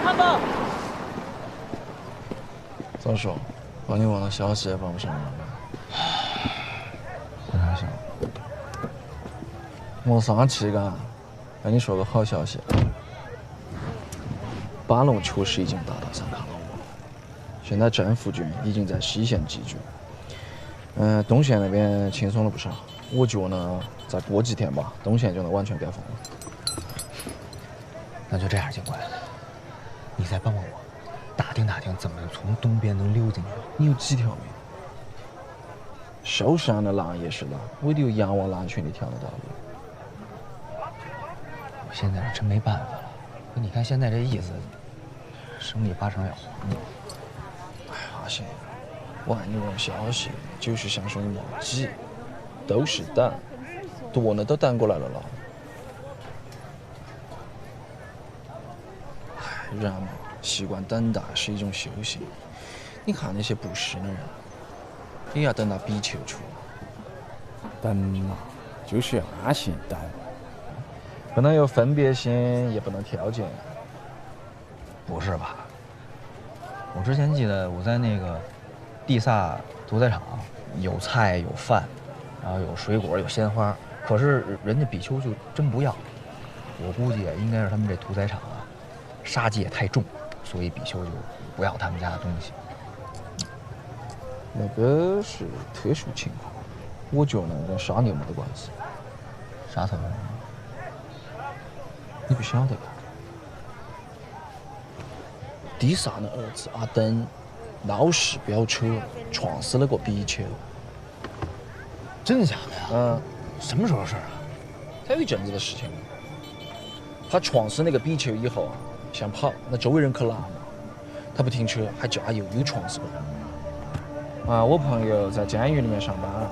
汉堡。咋说？把你忘了消息也帮不上忙。我还想，没啥气干。跟你说个好消息，巴龙确实已经达到3卡了。现在政府军已经在西线集聚，东线那边轻松了不少。我觉呢，再过几天吧，东线就能完全解封了。那就这样，警官，你再帮帮我，打听打听怎么从东边能溜进去。你有几条命？受伤的狼也是狼，唯有仰望狼群里跳得到路。我现在是真没办法了。可你看现在这意思，生意8成要黄了。哎，阿信，我按你问消息，就是想说你莫急，都是等，多呢都等过来了啦。哎，人嘛，习惯等待是一种修行。你看那些不识的人，也要等到比丘出来。等嘛，就是要安心等。不能有分别心，也不能挑拣。不是吧？我之前记得我在那个地萨屠宰场，有菜有饭，然后有水果有鲜花，可是人家比丘就真不要。我估计应该是他们这屠宰场啊，杀戒太重，所以比丘就不要他们家的东西。那个是特殊情况，我觉得呢跟杀牛没得关系。啥特别？你不晓得吧？地萨的儿子阿登闹事飙车，撞死了个比丘。真的假的呀？什么时候的事啊？才有一阵子的事情。他撞死那个比丘以后啊，想跑，那周围人可拦嘛，他不停车，还加油，又撞死个人。我朋友在监狱里面上班，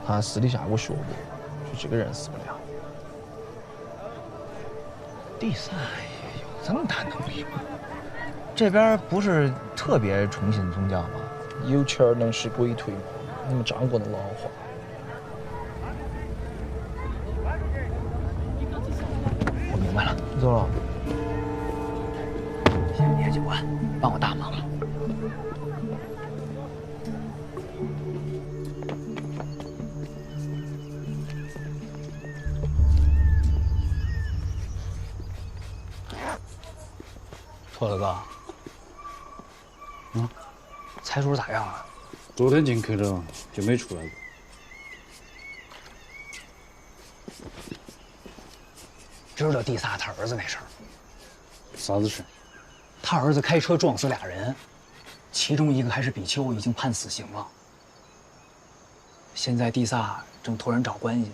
他私底下跟我说过，说这个人死不了。地萨也有这么大能力吗？这边不是特别崇信宗教吗？有钱儿能使鬼推磨，你们张国的老话。我明白了，你走了。谢谢你，警官，帮我大忙了。托子哥，财叔咋样了？昨天进去了，就没出来过。知道地萨他儿子那事儿？啥子事？他儿子开车撞死俩人，其中一个还是比丘，已经判死刑了。现在地萨正托人找关系，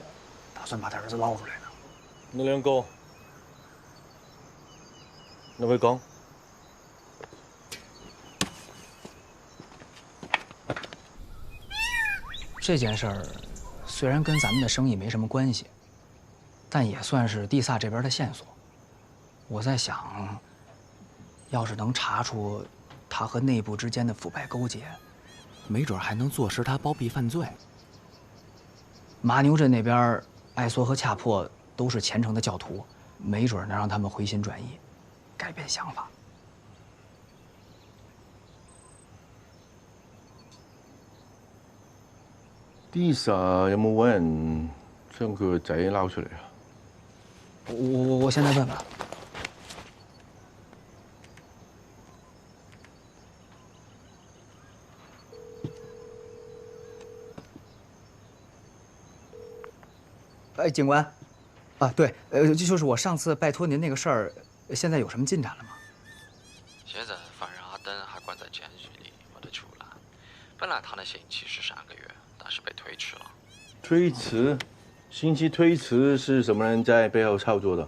打算把他儿子捞出来呢。那两个，那位刚。这件事儿虽然跟咱们的生意没什么关系，但也算是地萨这边的线索。我在想，要是能查出他和内部之间的腐败勾结，没准还能坐实他包庇犯罪。马牛镇那边，艾索和恰珀都是虔诚的教徒，没准能让他们回心转意，改变想法。地萨有冇揾人將佢個仔撈出嚟啊？我現在問問。哎，警官，啊，对，就是我上次拜托您那个事儿，现在有什么进展了吗？现在犯人阿登还关在监狱里，没得出来。本来他的刑期是3个月，但是被推迟了。推迟？刑期推迟是什么人在背后操作的？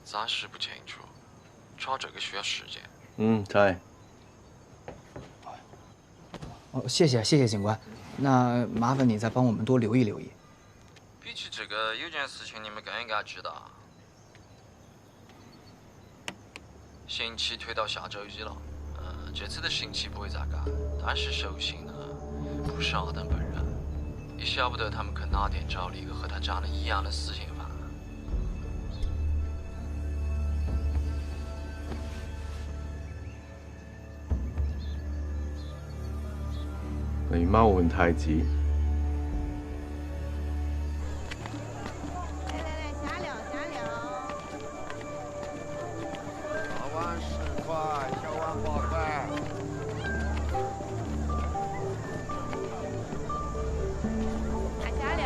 暂时不清楚，查这个需要时间。猜。哦，谢谢警官，那麻烦你再帮我们多留意留意。比起这个，有件事情你们更应该知道。刑期推到下周1了，这次的刑期不会再改，但是受刑呢不是阿登本人，也晓不得他们去哪点找了一个和他长得一样的死刑犯。你冇问太极。来，下料。大碗10块，小碗8块。下料。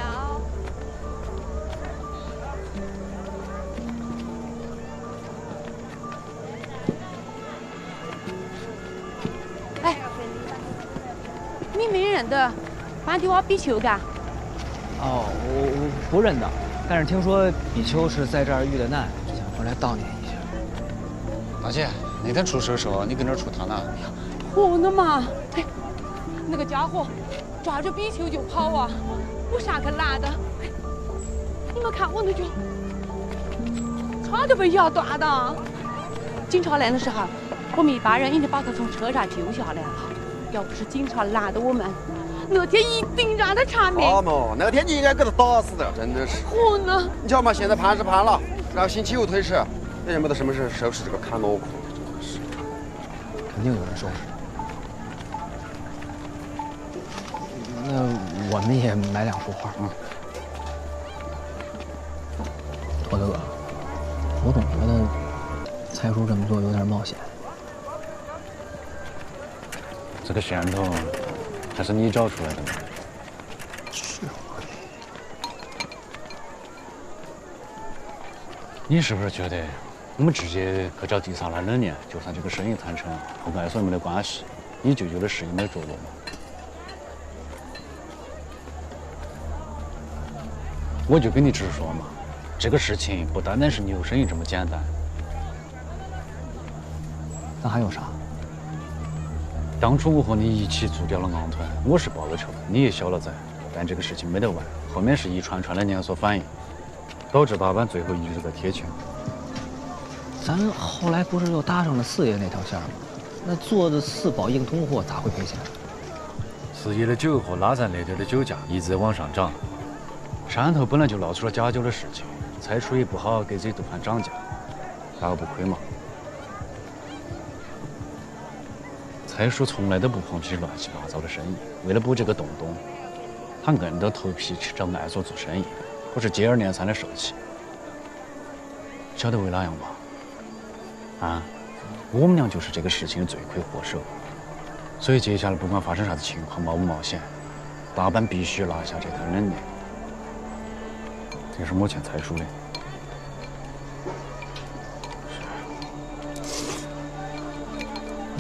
哎，你没认得班迪瓦比丘嘎？哦，我不认得，但是听说比丘是在这儿遇的难，想过来悼念一下。大姐，那天出事的时候，你跟这儿出趟哪？我的妈！哎，那个家伙抓着比丘就跑啊！我啥个拉的？哎，你们看我那脚，差点被咬断的。警察来的时候，我们一帮人已经把他从车上救下来了。要不是警察拦的我们，那天一定让他偿命。好嘛，那天你应该给他打死的，真的是。我呢？你瞧嘛，现在判是判了，然后星期五推迟，人家没得什么事收拾这个砍脑壳，真的是。肯定有人收拾。那我们也买2幅画。托德，我总觉得蔡叔这么做有点冒险。这个线头还是你找出来的吗？是。你是不是觉得我们直接去找地萨来2年，就算这个生意谈成，和艾索没得关系，你舅舅的事业没着落吗？我就跟你直说嘛，这个事情不单单是牛生意这么简单。那还有啥？当初我和你一起做掉了昂团，我是报了仇，你也消了灾，但这个事情没得完，后面是一串串的连锁反应，导致大阪最后一直在贴钱。咱后来不是又搭上了4爷那条线吗？那做的4保硬通货咋会赔钱4爷的酒和拉赞那点的酒价一直在往上涨，山头本来就闹出了假酒的事情，蔡叔也不好给自己都盘涨价，打不亏嘛。蔡叔从来都不碰这些乱七八糟的生意，为了补这个洞洞，他硬着头皮去找艾索做生意，可是接二连三的受气。晓得为哪样吧？啊，我们俩就是这个事情的罪魁祸首，所以接下来不管发生啥子情况，冒不冒险，大阪必须拿下这摊冷面。这是我欠蔡叔的。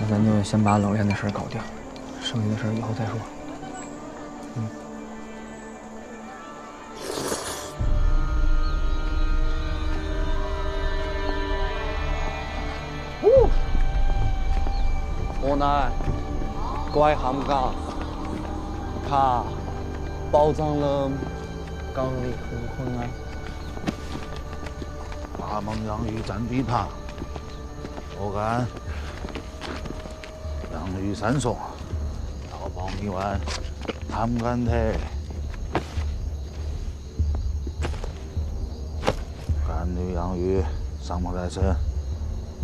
那咱就先把冷链的事搞掉，剩下的事以后再说。河南，拐汉港，卡，保障了港里困啊。大蒙洋鱼占地盘，我干洋鱼3送，刀帮1万，他们敢退。干女洋鱼上马来生，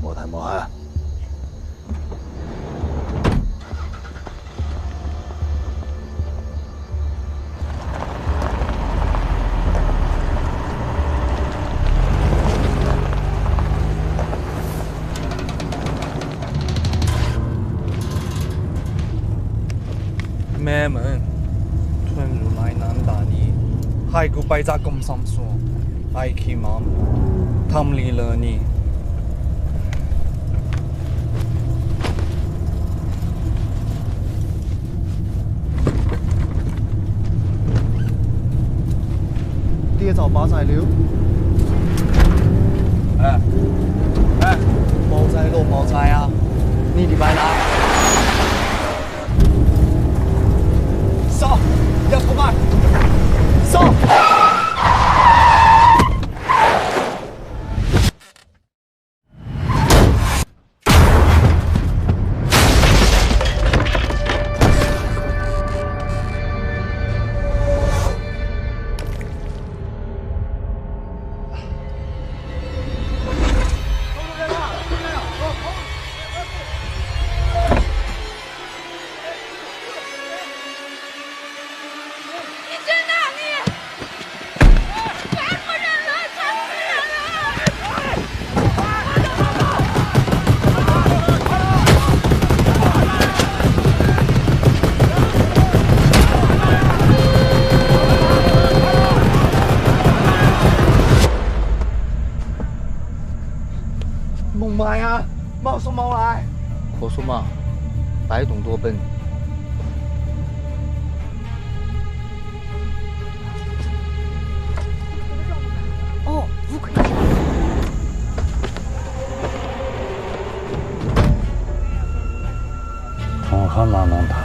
莫太莫喊。咩门，吞入来南大你，还กูไปจากกรมสอบสวนไอ้ขี้มัมทำลีเลยนี่跌找八仔了，冇仔路冇仔啊，你哋拜哪？上，要出卖，上！嘛呀？冇说冇来。可苏嘛，摆动多本。哦，不可以。我看嘛能台。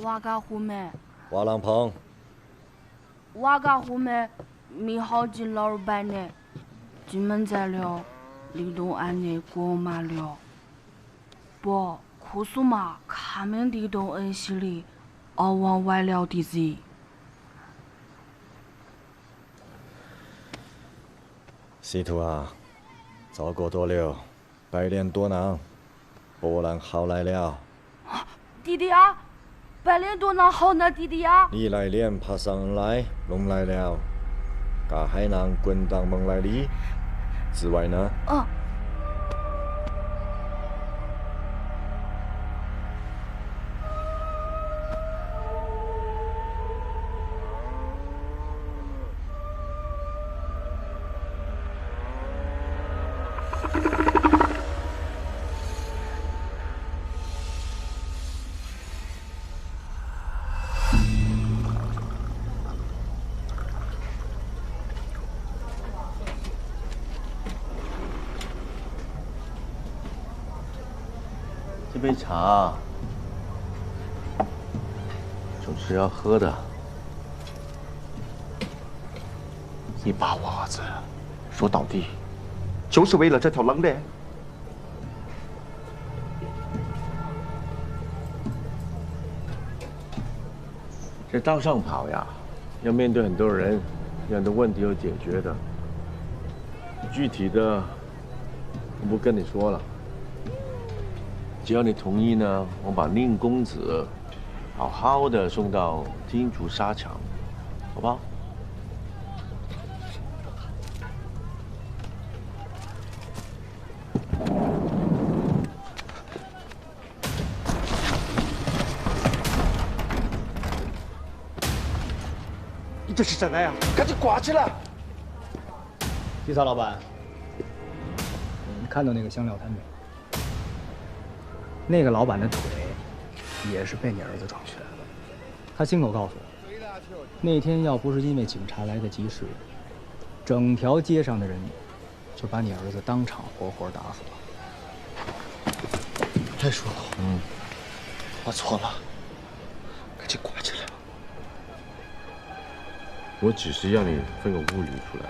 瓦嘎湖妹，瓦郎棚，瓦嘎湖妹，米好进老板呢，进门在了，离东岸的过马了。不，库苏嘛，卡门地东恩西里，熬往外了的子。司徒啊，再过多久，百年多囊，波兰好来了。弟弟啊！百年多囊好呢，弟弟呀！你来年爬上来，龙来了，噶海南滚当蒙来里，之外呢？这杯茶总是要喝的。你把娃子说到底，就是为了这条冷链。这道上跑呀，要面对很多人，有很多问题要解决的。具体的，我不跟你说了。只要你同意呢，我把宁公子好好的送到天竺沙场，好不好？你这是什么呀？赶紧挂起来！地萨老板，你看到那个香料摊没？那个老板的腿也是被你儿子撞瘸的。他亲口告诉我，那天要不是因为警察来得及时，整条街上的人就把你儿子当场活活打死了。太说了，我错了，赶紧挂起来。我只是要你分个物理出来，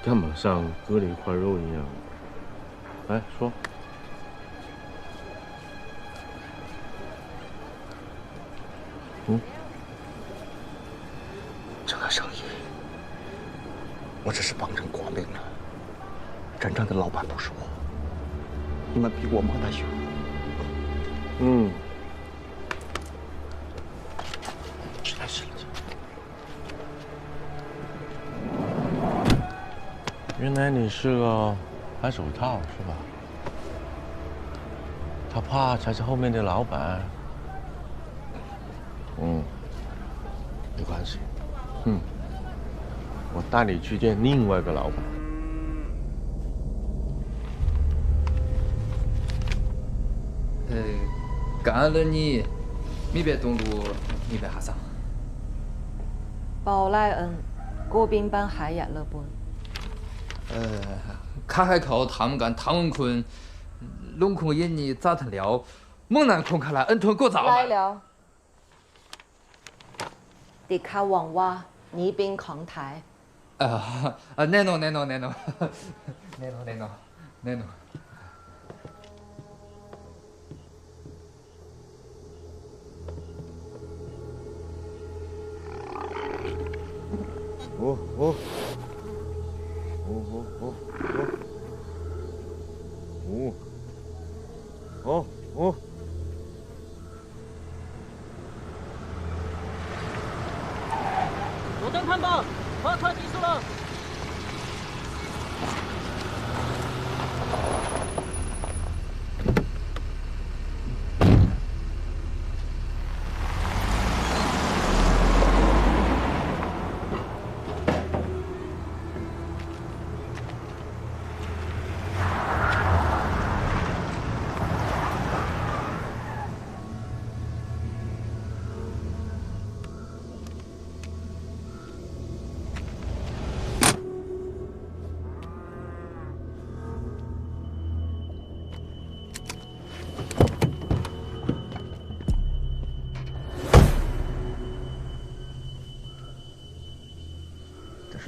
干嘛像割了一块肉一样？来说。这个生意，我只是帮人挂名了。真正的老板不是我，你们比我忙得凶。真是的。原来你是个白手套是吧？他怕才是后面的老板。没关系。我带你去见另外一个老板。感恩你，米别东路，米别哈桑。宝莱恩，国宾班海雅乐本。卡海口他们干汤文坤，龙空引你咋腾了？猛男空看来恩吞过早。来了。迪卡王娃，你宾扛台。那侬。灯探报，划船结束了。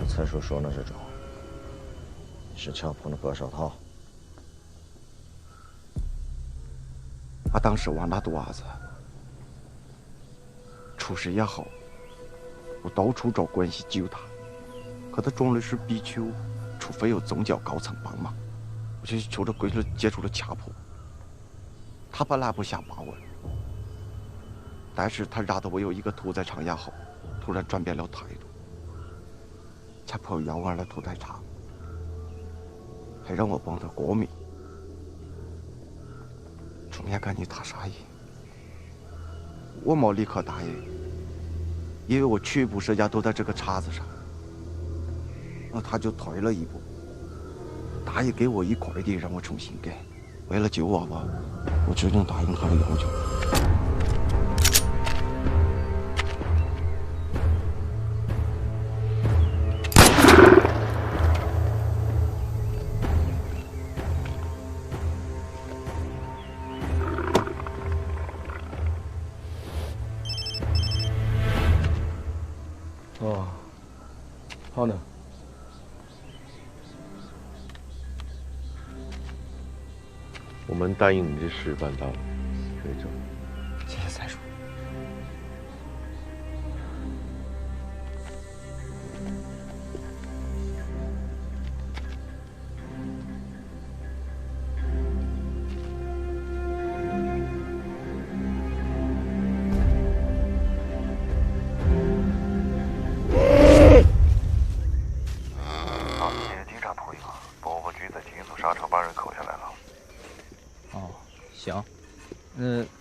蔡叔说的这种，是巧碰了白手套。我当时往那肚娃子，出事以后，我到处找关系救他，可他装的是比丘，除非有宗教高层帮忙，我就求着鬼子接触了掐破。他本来不下把文，但是他让到我有一个屠宰场以后，突然转变了态度。恰跑要完了屠宰场，还让我帮他过命。中间赶紧他啥意？我没立刻答应，因为我全部身家都在这个茬子上。那他就退了一步，答应给我一块地让我重新改。为了救娃娃，我只能答应他的要求。哦，好呢。我们答应你的事办到了，可以走。谢谢蔡叔。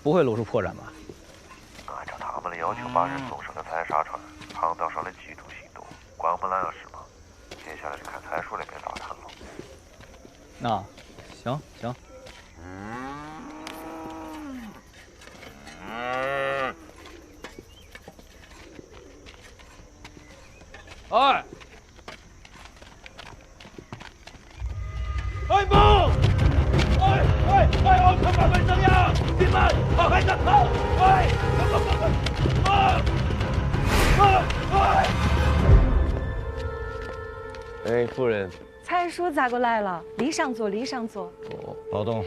不会露出破绽吧？按照他们的要求，把人送上了采砂船，航道上的缉毒行动，关不拦要什么？接下来就看蔡叔那边咋谈了。那，行。哎不！奥特曼们怎样？你们他还在跑！哎，夫人，蔡叔咋过来了？里上坐。劳动，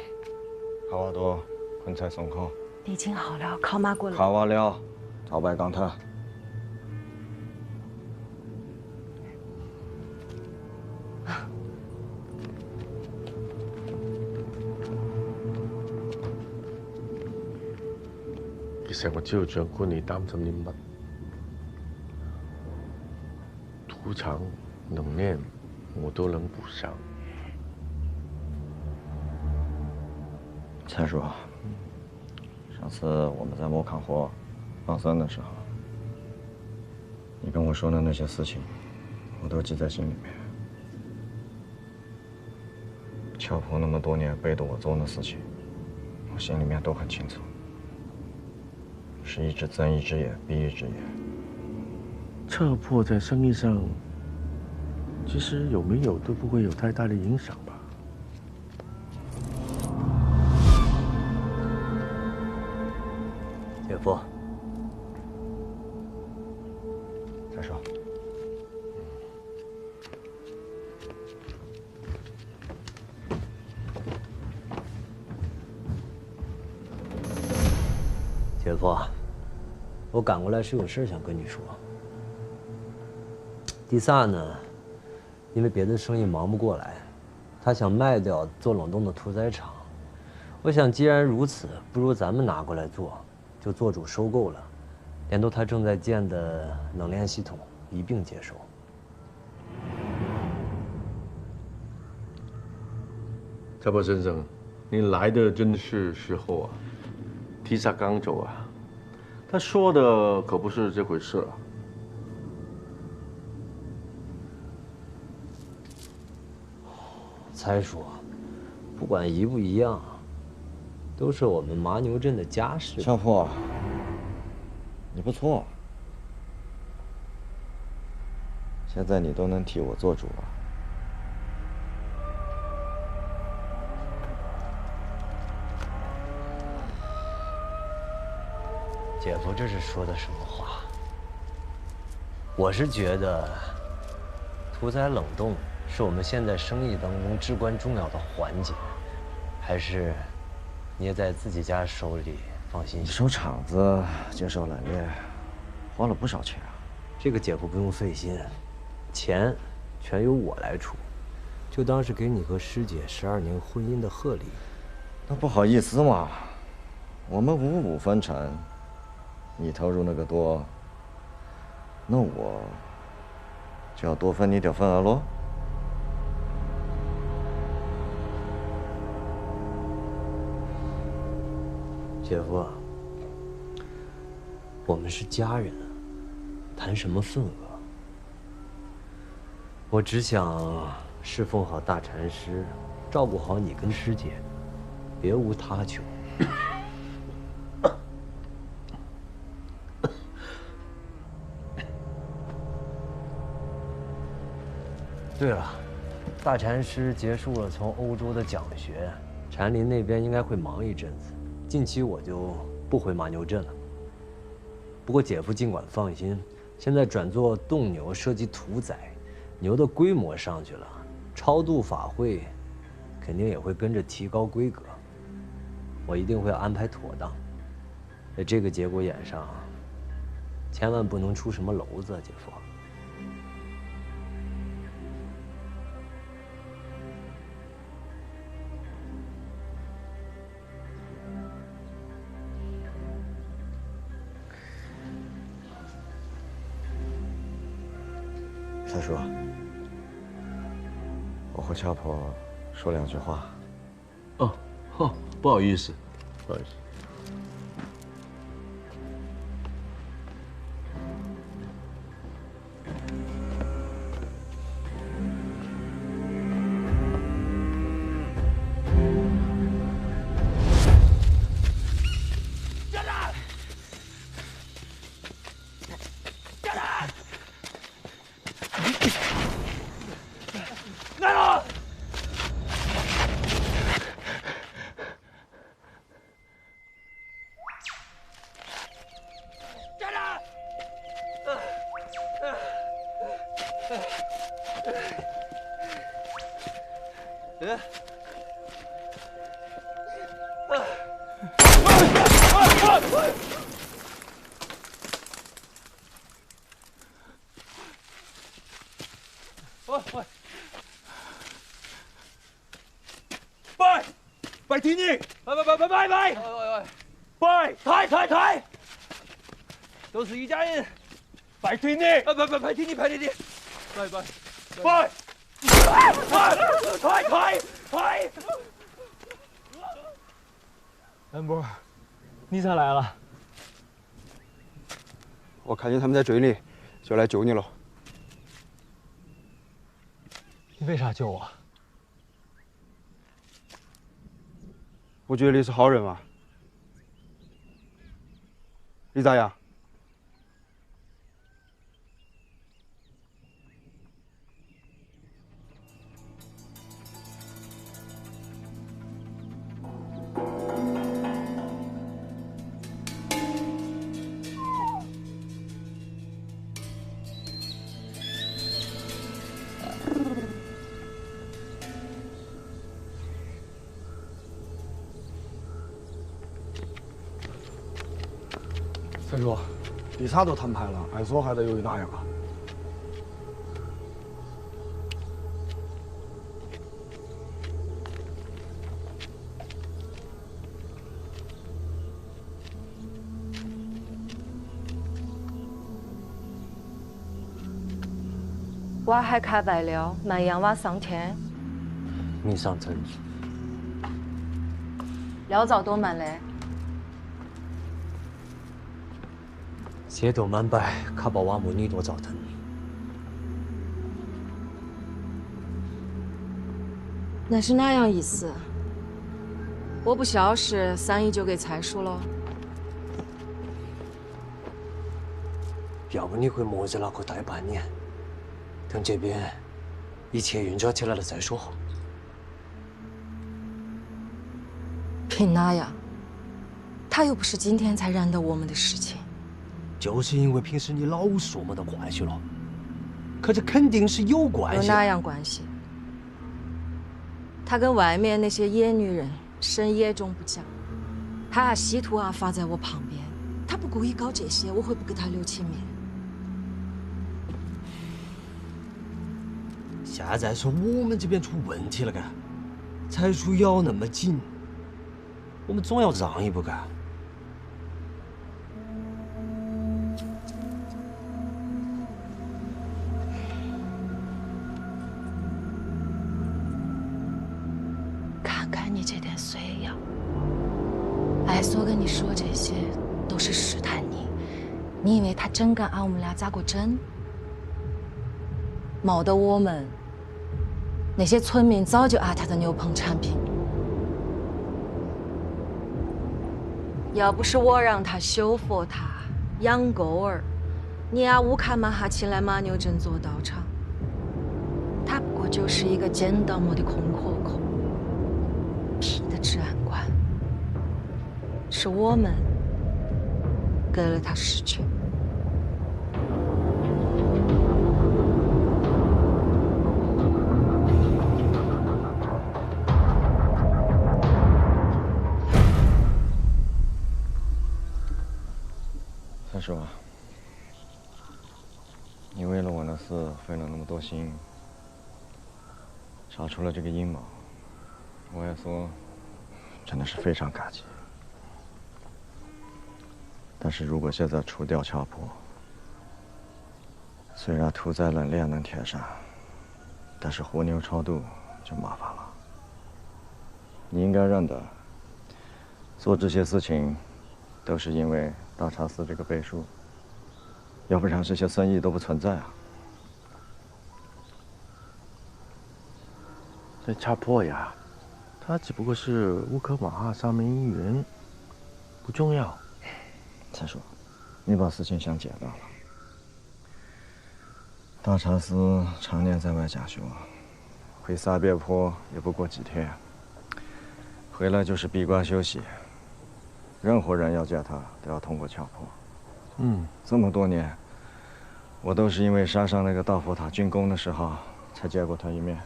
看我多，荤菜松口。已经好了，烤马过来。看完了，朝拜刚特。其實我知道長官你擔心啲乜，屠場能練我都能補上。蔡叔，上次我们在莫康河放生的时候，你跟我说的那些事情，我都记在心里面。乔婆那么多年背着我做的事情，我心里面都很清楚。是一只睁一只眼闭一只眼。车破在生意上，其实有没有都不会有太大的影响吧。姐夫，再说。姐夫，我赶过来是有事想跟你说。第三呢，因为别的生意忙不过来，他想卖掉做冷冻的屠宰场。我想既然如此，不如咱们拿过来做，就做主收购了，连同他正在建的冷链系统一并接收。蔡伯先生，您来的真是时候啊！提萨刚走啊，他说的可不是这回事啊。才叔，不管一不一样，都是我们麻牛镇的家事。小坡，你不错，现在你都能替我做主了。姐夫这是说的什么话？我是觉得，屠宰冷冻是我们现在生意当中至关重要的环节，还是捏在自己家手里放心？收场子、接受冷链，花了不少钱啊。这个姐夫不用费心，钱全由我来出，就当是给你和师姐12年婚姻的贺礼。那不好意思嘛，我们5:5分成。你投入那个多，那我就要多分你点份额喽。姐夫，我们是家人，谈什么份额？我只想侍奉好大禅师，照顾好你跟师姐，别无他求。对了，大禅师结束了从欧洲的讲学，禅林那边应该会忙一阵子。近期我就不回麻牛镇了。不过姐夫尽管放心，现在转做冻牛，涉及屠宰，牛的规模上去了，超度法会肯定也会跟着提高规格。我一定会安排妥当，在这个节骨眼上，千万不能出什么篓子，姐夫。蔡叔，我和俏婆说2句话。哦，不好意思，不好意思。拜天你，拜，抬，都是一家人，拜天你，拜天你，拜，抬，安波，你才来了。我看见他们在追你，就来救你了。你为啥救我？我觉得你是好人嘛。你咋样？蔡叔，地啥都摊牌了，按说还得有一大样啊。娃还开白了，卖洋娃上天。你上层。料灶多慢嘞？街头满摆，卡包瓦木你多糟腾。那是哪样意思？我不消失，生意就给蔡叔了。要不你回莫子那个待半年，等这边一切运转起来了再说。凭哪呀？他又不是今天才染到我们的事情。就是因为平时你老说没得关系了，可这肯定是有关系。有哪样关系？他跟外面那些野女人深野中不讲，他还稀图啊发在我旁边。他不故意搞这些，我会不给他留情面。现在是我们这边出问题了，干，蔡叔咬那么紧，我们总要让一步干。看看你这点衰样，艾索跟你说这些都是试探你，你以为他真敢按我们俩咋过真？没得我们，那些村民早就爱他的牛棚产品。要不是我让他修佛塔、养狗儿，你呀乌卡马哈请来马牛镇做道场，他不过就是一个捡到没的空壳壳。屁的治安官，是我们给了他实权。蔡叔啊，你为了我的事费了那么多心，查出了这个阴谋，我也说真的是非常感激。但是如果现在除掉掐婆，虽然屠宰冷链能贴上，但是活牛超度就麻烦了。你应该认得，做这些事情都是因为大茶寺这个背书，要不然这些生意都不存在啊。这掐婆呀，他只不过是乌克马哈上面一员，不重要。蔡叔，你把事情想简单了。大茶司常年在外假修，回撒别坡也不过几天，回来就是闭关休息。任何人要见他，都要通过掐婆。这么多年，我都是因为山上那个大佛塔竣工的时候才见过他一面。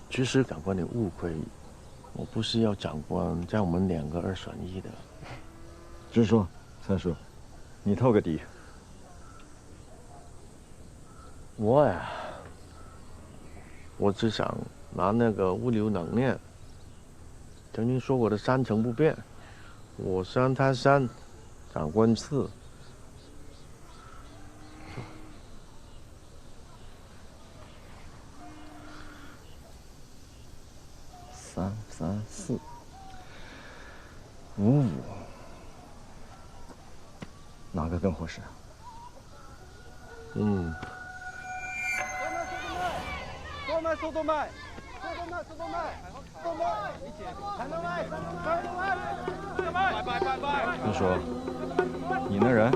其实长官，你误会，我不是要长官将我们两个二选一的。直说，蔡叔，你透个底。我呀，我只想拿那个物流能量，曾经说过的三成不变，我山他山，长官4。334 55，哪个更合适？多卖，速度卖，速度卖，速度卖，速度卖，还能卖，拜。他说：“你那人？”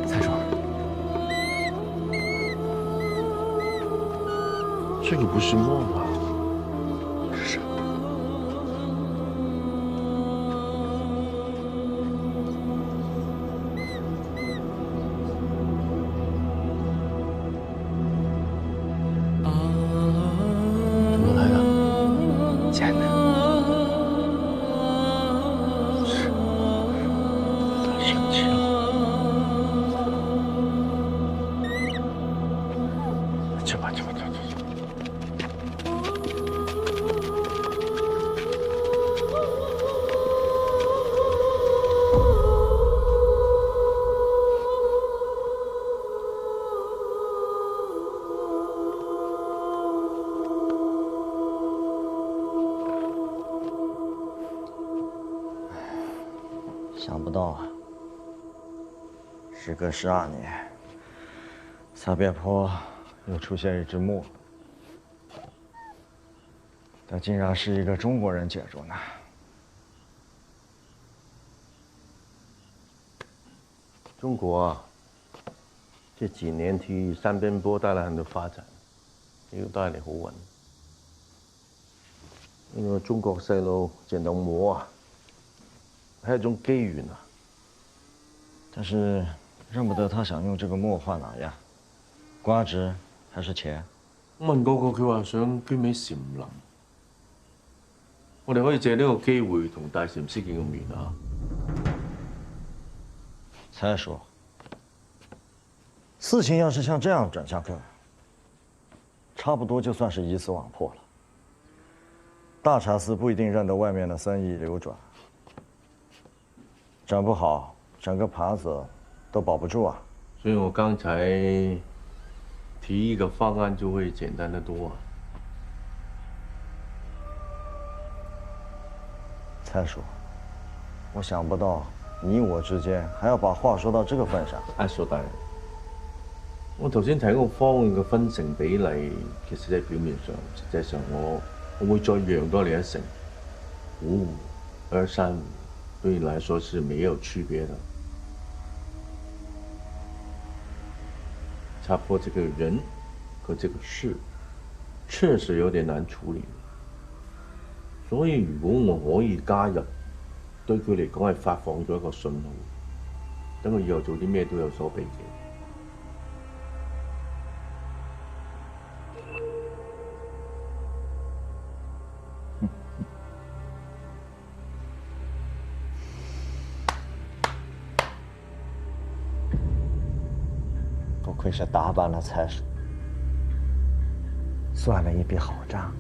蔡叔，这个不是梦啊，是什么？怎么来的？捡的。是，他生气了。想不到啊，时隔12年，撒别坡又出现一只墨，但竟然是一个中国人解主呢。中国啊，这几年替三边坡带来很多发展，亦都帶嚟好運。因為中國細路見到墨啊，係一種機緣啊。但是认不得他想用这个墨换哪呀？瓜子还是钱？我問嗰個，佢話想捐俾禪林。我哋可以借呢個機會同大禪師見個面啊！才叔，事情要是像这样转下去，差不多就算是鱼死网破了。大禅寺不一定认得外面的生意流转，整不好，整个盘子都保不住啊。所以我剛才提一個方案就會簡單得多啊。才叔，我想不到你我之間還要把話說到這個份上。阿蘇大人，我頭先睇個方案嘅分成比例，其實喺表面上，實際上我會再讓多你1成，5、2、3，對你來說是沒有區別的。插坡這個人和這個事，確實有點難處理。所以如果我可以加入，對佢嚟講係發放咗一個信號，等佢以後做啲咩都有所避忌。不愧是打扮了才叔，算了一笔好账。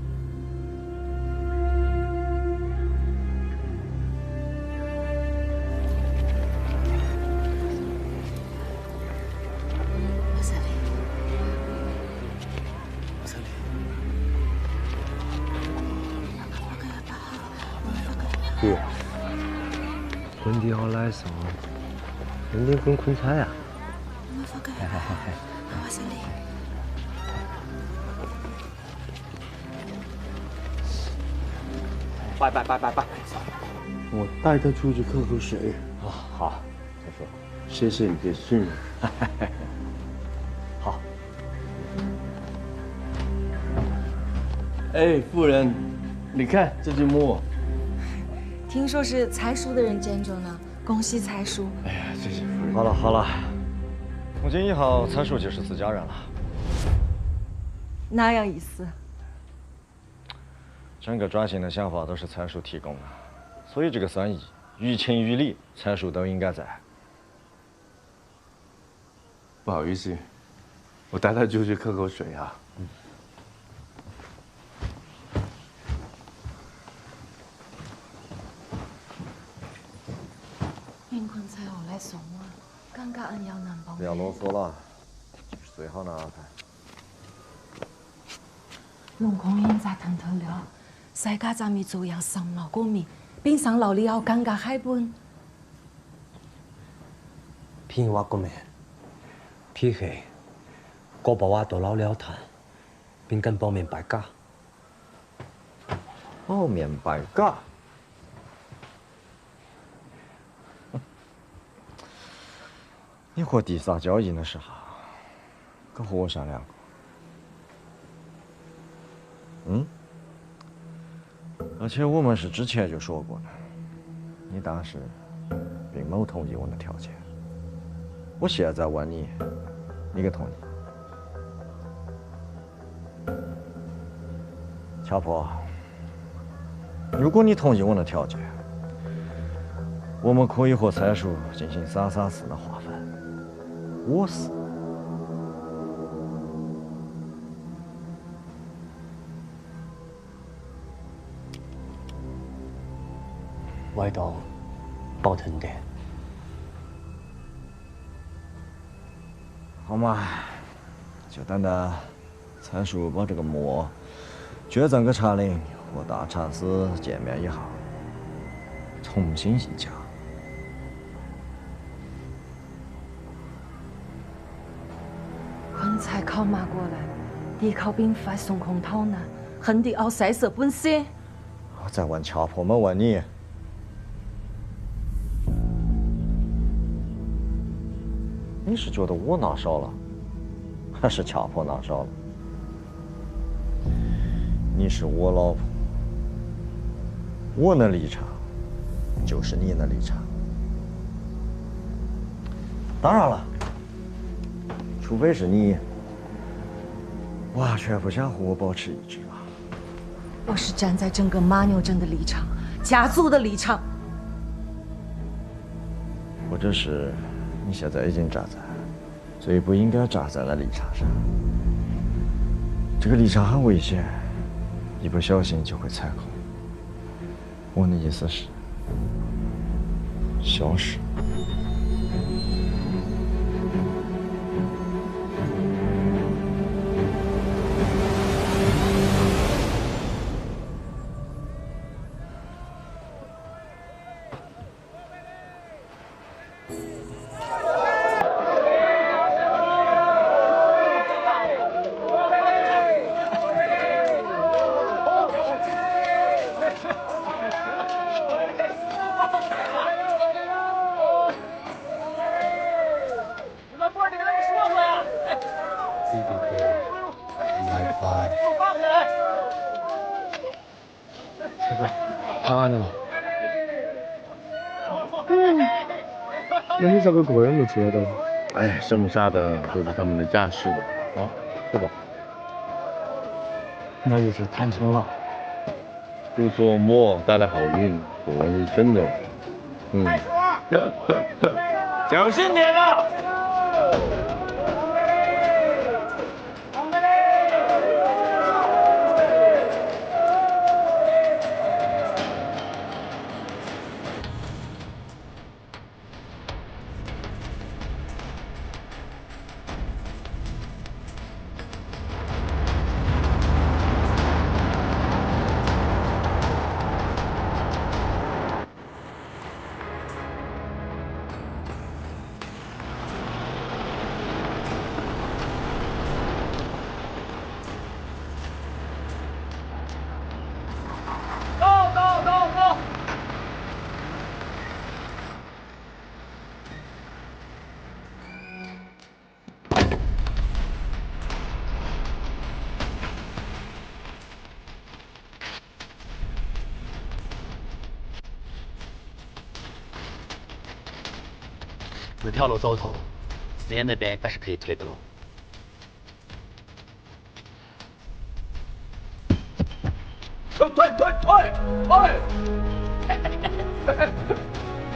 爹，坤爹好来送，肯定很困餐呀。拜，我帶他出去喝口水。啊，好，再說。謝謝你的信任。好。哎，夫人，你看這隻墨。听说是才叔的人捡着呢，恭喜才叔。哎呀，謝謝夫人。好了好了，从今以後才叔就是自家人了。哪样意思？整个转型的想法都是才叔提供的，所以这个生意于情于理，才叔都应该在。不好意思，我帶他出去喝口水啊。林坤才后来送我，尴尬恩要难报。不要啰嗦了，最好的安排。龍空現在騰頭了，世界咱們做樣心勞過面，邊上流了尷尬海本。偏話個咩？偏係個把話到老了談，邊跟包面擺架。包面擺架。你和地萨交易的时候，跟和我商量过。而且我们是之前就说过的，你当时并没有同意我的条件。我现在问你，你可同意？乔婆，如果你同意我的条件，我们可以和才叔进行334的划分。我死。外道包疼的。好嘛，就等着才叔把这个墨捐赠给禅林和大禅寺见面以后，重新议价。才靠马过来，抵靠兵快送空逃难，恨地奥塞色本身。我再问强婆们问你，你是觉得我拿少了，还是强婆拿少了？你是我老婆，我的立场就是你的立场。当然了，除非是你完全不想和我保持一致了。我是站在整个马牛镇的立场，家族的立场。或者是你现在已经站在最不应该站在的立场上，这个立场很危险，一不小心就会踩空。我的意思是，消失。那你这个个人就知道了。哎，剩下的都是他们的家事了，啊，是吧？那就是谈成了。都说魔带来好运，果然是真的。小心点啊！这条路走通，寺院那边应该是可以退的路。退！